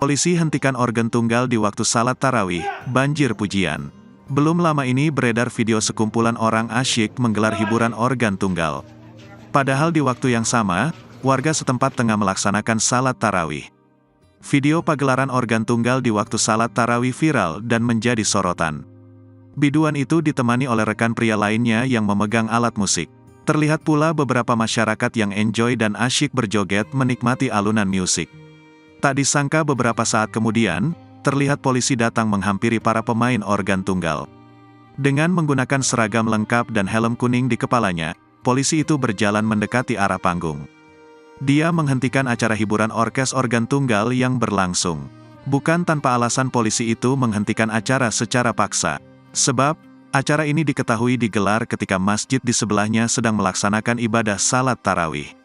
Polisi hentikan organ tunggal di waktu salat tarawih, banjir pujian. Belum lama ini beredar video sekumpulan orang asyik menggelar hiburan organ tunggal. Padahal di waktu yang sama, warga setempat tengah melaksanakan salat tarawih. Video pagelaran organ tunggal di waktu salat tarawih viral dan menjadi sorotan. Biduan itu ditemani oleh rekan pria lainnya yang memegang alat musik. Terlihat pula beberapa masyarakat yang enjoy dan asyik berjoget menikmati alunan musik. Tak disangka beberapa saat kemudian, terlihat polisi datang menghampiri para pemain organ tunggal. Dengan menggunakan seragam lengkap dan helm kuning di kepalanya, polisi itu berjalan mendekati arah panggung. Dia menghentikan acara hiburan orkes organ tunggal yang berlangsung. Bukan tanpa alasan polisi itu menghentikan acara secara paksa. Sebab, acara ini diketahui digelar ketika masjid di sebelahnya sedang melaksanakan ibadah salat tarawih.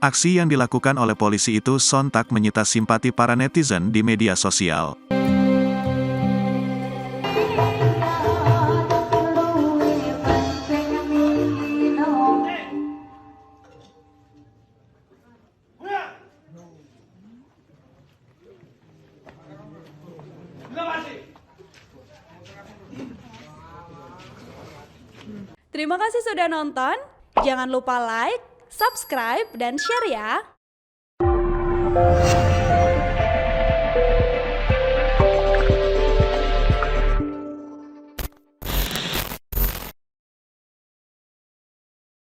Aksi yang dilakukan oleh polisi itu sontak menyita simpati para netizen di media sosial. Terima kasih sudah nonton. Jangan lupa like, subscribe, dan share ya.